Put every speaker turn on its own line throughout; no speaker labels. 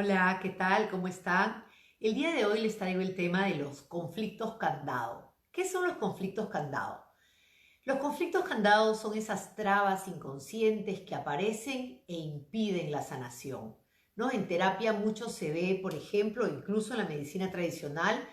Hola, ¿qué tal? ¿Cómo están? El día de hoy les traigo el tema de los conflictos candado. ¿Qué son los conflictos candado? Los conflictos candado son esas trabas inconscientes que aparecen e impiden la sanación, ¿no? En terapia mucho se ve, por ejemplo, incluso en la medicina tradicional,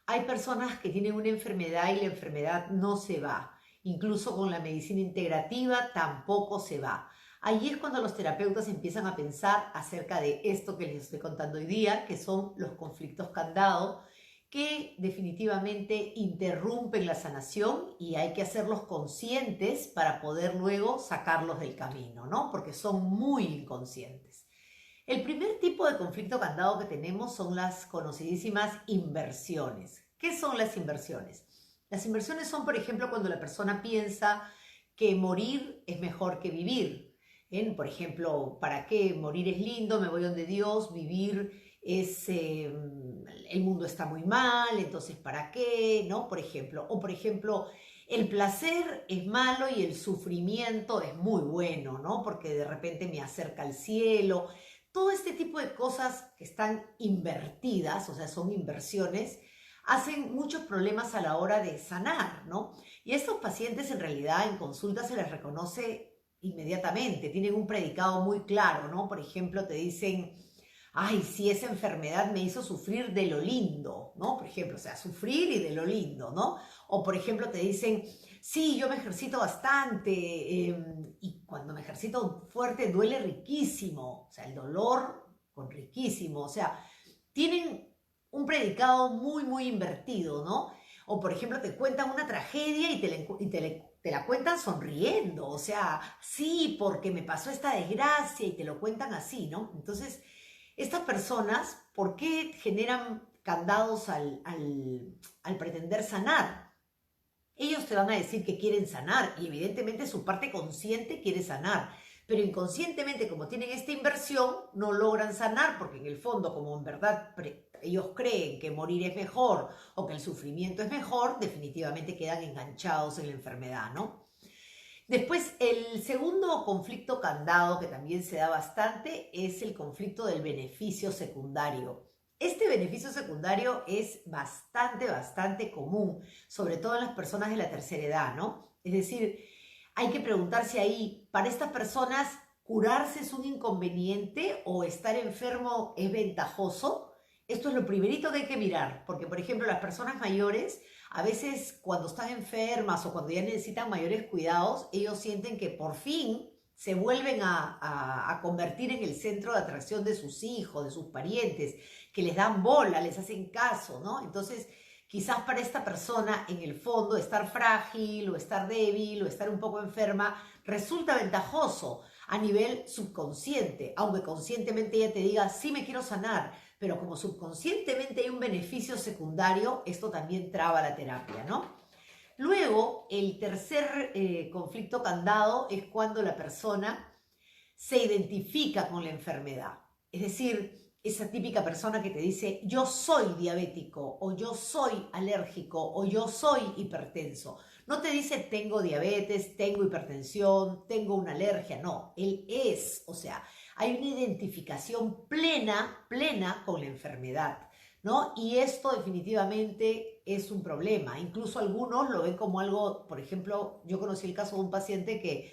hay personas que tienen una enfermedad y la enfermedad no se va. Incluso con la medicina integrativa tampoco se va. Allí es cuando los terapeutas empiezan a pensar acerca de esto que les estoy contando hoy día, que son los conflictos candado, que definitivamente interrumpen la sanación y hay que hacerlos conscientes para poder luego sacarlos del camino, ¿no? Porque son muy inconscientes. El primer tipo de conflicto candado que tenemos son las conocidísimas inversiones. ¿Qué son las inversiones? Las inversiones son, por ejemplo, cuando la persona piensa que morir es mejor que vivir. Por ejemplo, ¿para qué? Morir es lindo, me voy donde Dios, vivir es, el mundo está muy mal, entonces ¿para qué? ¿No? Por ejemplo, o por ejemplo, el placer es malo y el sufrimiento es muy bueno, ¿no? Porque de repente me acerca al cielo. Todo este tipo de cosas que están invertidas, o sea, son inversiones, hacen muchos problemas a la hora de sanar, ¿no? Y a estos pacientes en realidad en consulta se les reconoce inmediatamente, tienen un predicado muy claro, ¿no? Por ejemplo, te dicen, ay, sí, esa enfermedad me hizo sufrir de lo lindo, ¿no? Por ejemplo, o sea, sufrir y de lo lindo, ¿no? O por ejemplo, te dicen, sí, yo me ejercito bastante y cuando me ejercito fuerte duele riquísimo, o sea, el dolor con riquísimo, o sea, tienen un predicado muy, muy invertido, ¿no? O por ejemplo, te cuentan una tragedia te la cuentan sonriendo, o sea, sí, porque me pasó esta desgracia y te lo cuentan así, ¿no? Entonces, estas personas, ¿por qué generan candados al pretender sanar? Ellos te van a decir que quieren sanar y evidentemente su parte consciente quiere sanar, pero inconscientemente como tienen esta inversión no logran sanar porque en el fondo como en verdad ellos creen que morir es mejor o que el sufrimiento es mejor, definitivamente quedan enganchados en la enfermedad, ¿no? Después, el segundo conflicto candado que también se da bastante es el conflicto del beneficio secundario. Este beneficio secundario es bastante común, sobre todo en las personas de la tercera edad, ¿no? Es decir, hay que preguntarse ahí, para estas personas, ¿curarse es un inconveniente o estar enfermo es ventajoso? Esto es lo primerito que hay que mirar, porque por ejemplo las personas mayores a veces cuando están enfermas o cuando ya necesitan mayores cuidados, ellos sienten que por fin se vuelven a convertir en el centro de atracción de sus hijos, de sus parientes, que les dan bola, les hacen caso, ¿no? Entonces, quizás para esta persona, en el fondo, estar frágil o estar débil o estar un poco enferma resulta ventajoso a nivel subconsciente, aunque conscientemente ella te diga, sí me quiero sanar, pero como subconscientemente hay un beneficio secundario, esto también traba la terapia, ¿no? Luego, el tercer conflicto candado es cuando la persona se identifica con la enfermedad. Es decir, esa típica persona que te dice, yo soy diabético, o yo soy alérgico, o yo soy hipertenso. No te dice, tengo diabetes, tengo hipertensión, tengo una alergia. No, él es, o sea, hay una identificación plena con la enfermedad, ¿no? Y esto definitivamente es un problema. Incluso algunos lo ven como algo, por ejemplo, yo conocí el caso de un paciente que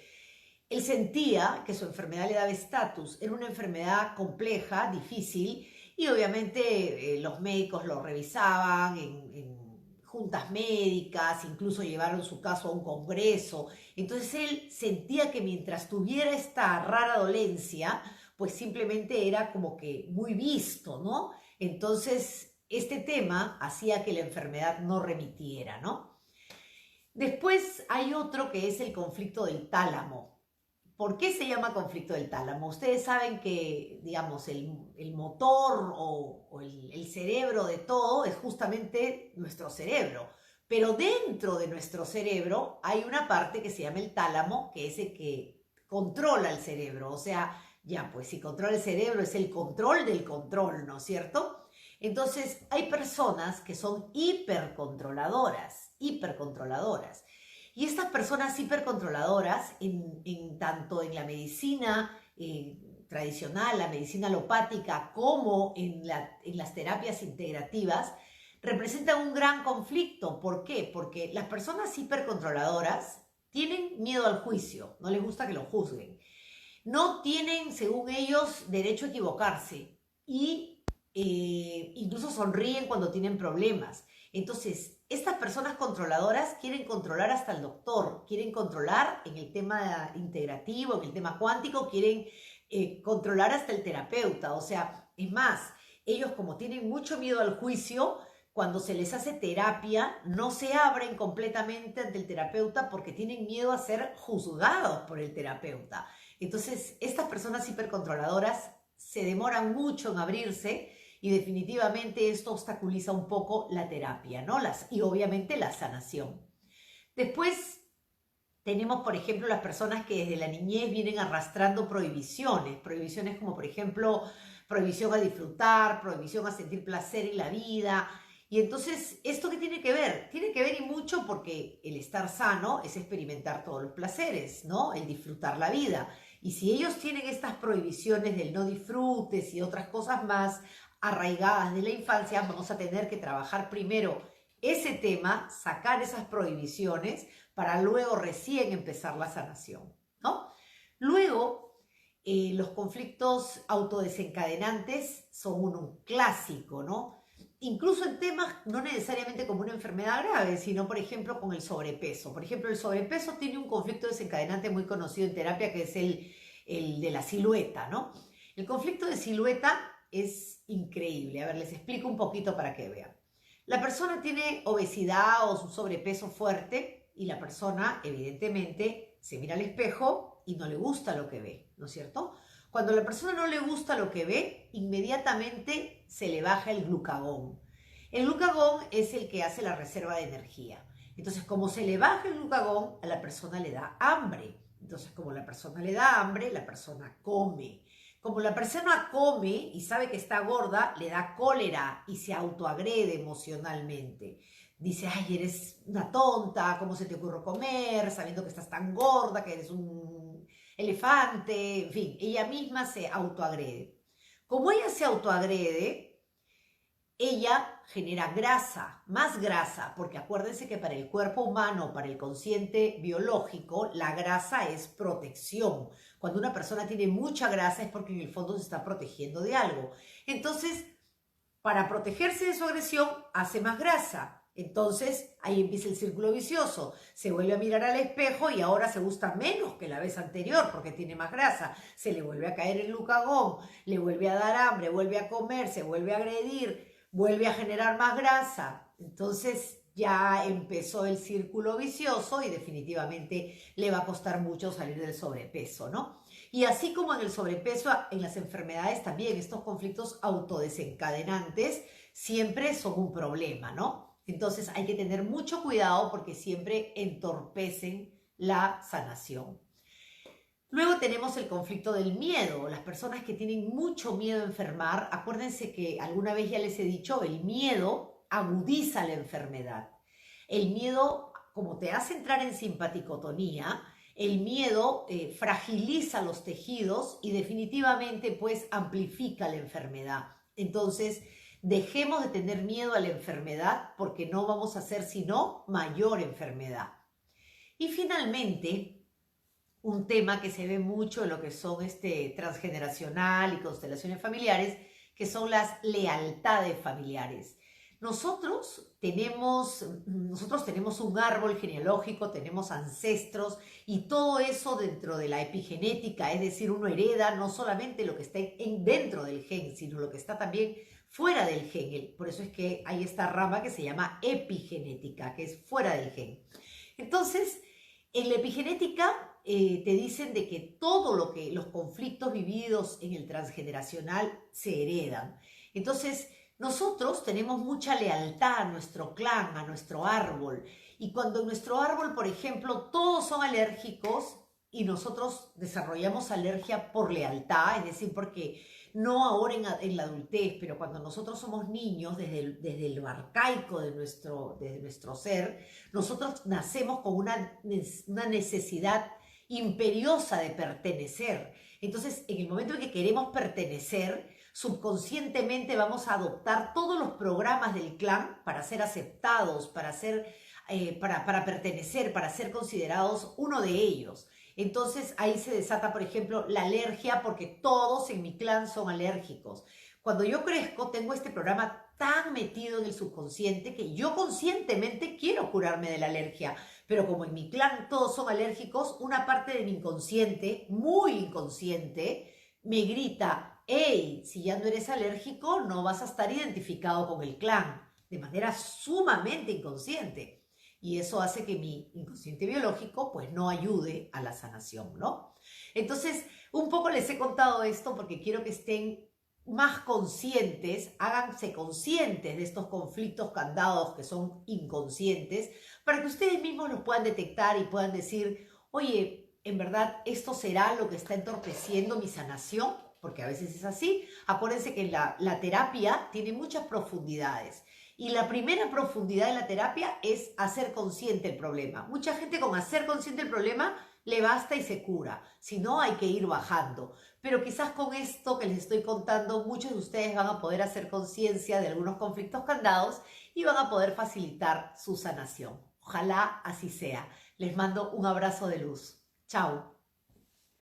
él sentía que su enfermedad le daba estatus, era una enfermedad compleja, difícil, y obviamente los médicos lo revisaban en juntas médicas, incluso llevaron su caso a un congreso. Entonces él sentía que mientras tuviera esta rara dolencia, pues simplemente era como que muy visto, ¿no? Entonces este tema hacía que la enfermedad no remitiera, ¿no? Después hay otro que es el conflicto del tálamo. ¿Por qué se llama conflicto del tálamo? Ustedes saben que, digamos, el motor o el cerebro de todo es justamente nuestro cerebro. Pero dentro de nuestro cerebro hay una parte que se llama el tálamo, que es el que controla el cerebro. O sea, ya, pues si controla el cerebro es el control del control, ¿no es cierto? Entonces, hay personas que son hipercontroladoras. Y estas personas hipercontroladoras, tanto en la medicina tradicional, la medicina alopática, como en las terapias integrativas, representan un gran conflicto. ¿Por qué? Porque las personas hipercontroladoras tienen miedo al juicio, no les gusta que lo juzguen. No tienen, según ellos, derecho a equivocarse y incluso sonríen cuando tienen problemas. Entonces, estas personas controladoras quieren controlar hasta el doctor, quieren controlar en el tema integrativo, en el tema cuántico, quieren controlar hasta el terapeuta. O sea, es más, ellos como tienen mucho miedo al juicio, cuando se les hace terapia, no se abren completamente ante el terapeuta porque tienen miedo a ser juzgados por el terapeuta. Entonces, estas personas hipercontroladoras se demoran mucho en abrirse y definitivamente esto obstaculiza un poco la terapia, ¿no? Y obviamente la sanación. Después tenemos, por ejemplo, las personas que desde la niñez vienen arrastrando prohibiciones como, por ejemplo, prohibición a disfrutar, prohibición a sentir placer en la vida. Y entonces, ¿esto qué tiene que ver? Tiene que ver y mucho porque el estar sano es experimentar todos los placeres, ¿no? El disfrutar la vida. Y si ellos tienen estas prohibiciones del no disfrutes y otras cosas más arraigadas de la infancia, vamos a tener que trabajar primero ese tema, sacar esas prohibiciones para luego recién empezar la sanación, ¿no? Luego, los conflictos autodesencadenantes son un clásico, ¿no? Incluso en temas no necesariamente como una enfermedad grave, sino por ejemplo con el sobrepeso. Por ejemplo, el sobrepeso tiene un conflicto desencadenante muy conocido en terapia que es el de la silueta, ¿no? El conflicto de silueta es increíble. A ver, les explico un poquito para que vean. La persona tiene obesidad o un sobrepeso fuerte y la persona evidentemente se mira al espejo y no le gusta lo que ve, ¿no es cierto? Cuando a la persona no le gusta lo que ve, inmediatamente se le baja el glucagón. El glucagón es el que hace la reserva de energía. Entonces, como se le baja el glucagón, a la persona le da hambre. Entonces, como la persona le da hambre, la persona come. Como la persona come y sabe que está gorda, le da cólera y se autoagrede emocionalmente. Dice, ay, eres una tonta, ¿cómo se te ocurre comer? Sabiendo que estás tan gorda, que eres un elefante, en fin, ella misma se autoagrede. Como ella se autoagrede, ella genera grasa, más grasa, porque acuérdense que para el cuerpo humano, para el consciente biológico, la grasa es protección. Cuando una persona tiene mucha grasa es porque en el fondo se está protegiendo de algo. Entonces, para protegerse de su agresión, hace más grasa. Entonces, ahí empieza el círculo vicioso. Se vuelve a mirar al espejo y ahora se gusta menos que la vez anterior porque tiene más grasa. Se le vuelve a caer el glucagón, le vuelve a dar hambre, vuelve a comer, se vuelve a agredir, vuelve a generar más grasa. Entonces, ya empezó el círculo vicioso y definitivamente le va a costar mucho salir del sobrepeso, ¿no? Y así como en el sobrepeso, en las enfermedades también, estos conflictos autodesencadenantes siempre son un problema, ¿no? Entonces hay que tener mucho cuidado porque siempre entorpecen la sanación. Luego tenemos el conflicto del miedo. Las personas que tienen mucho miedo a enfermar, acuérdense que alguna vez ya les he dicho, el miedo agudiza la enfermedad. El miedo, como te hace entrar en simpaticotonía, el miedo fragiliza los tejidos y definitivamente pues amplifica la enfermedad. Entonces, dejemos de tener miedo a la enfermedad porque no vamos a hacer sino mayor enfermedad. Y finalmente, un tema que se ve mucho en lo que son transgeneracional y constelaciones familiares, que son las lealtades familiares. Nosotros tenemos un árbol genealógico, tenemos ancestros y todo eso dentro de la epigenética, es decir, uno hereda no solamente lo que está dentro del gen, sino lo que está también fuera del gen. Por eso es que hay esta rama que se llama epigenética, que es fuera del gen. Entonces, en la epigenética te dicen de que los conflictos vividos en el transgeneracional se heredan. Entonces, nosotros tenemos mucha lealtad a nuestro clan, a nuestro árbol. Y cuando en nuestro árbol, por ejemplo, todos son alérgicos y nosotros desarrollamos alergia por lealtad, es decir, porque no ahora en la adultez, pero cuando nosotros somos niños, desde lo arcaico de nuestro ser, nosotros nacemos con una necesidad imperiosa de pertenecer. Entonces, en el momento en que queremos pertenecer, subconscientemente vamos a adoptar todos los programas del clan para ser aceptados, para pertenecer, para ser considerados uno de ellos. Entonces ahí se desata, por ejemplo, la alergia porque todos en mi clan son alérgicos. Cuando yo crezco, tengo este programa tan metido en el subconsciente que yo conscientemente quiero curarme de la alergia, pero como en mi clan todos son alérgicos, una parte de mi inconsciente, muy inconsciente, me grita, hey, si ya no eres alérgico, no vas a estar identificado con el clan, de manera sumamente inconsciente. Y eso hace que mi inconsciente biológico pues no ayude a la sanación, ¿no? Entonces, un poco les he contado esto porque quiero que estén más conscientes, háganse conscientes de estos conflictos candados que son inconscientes, para que ustedes mismos los puedan detectar y puedan decir, oye, en verdad, ¿esto será lo que está entorpeciendo mi sanación? Porque a veces es así. Acuérdense que la terapia tiene muchas profundidades. Y la primera profundidad de la terapia es hacer consciente el problema. Mucha gente con hacer consciente el problema le basta y se cura. Si no, hay que ir bajando. Pero quizás con esto que les estoy contando, muchos de ustedes van a poder hacer conciencia de algunos conflictos candados y van a poder facilitar su sanación. Ojalá así sea. Les mando un abrazo de luz. Chao.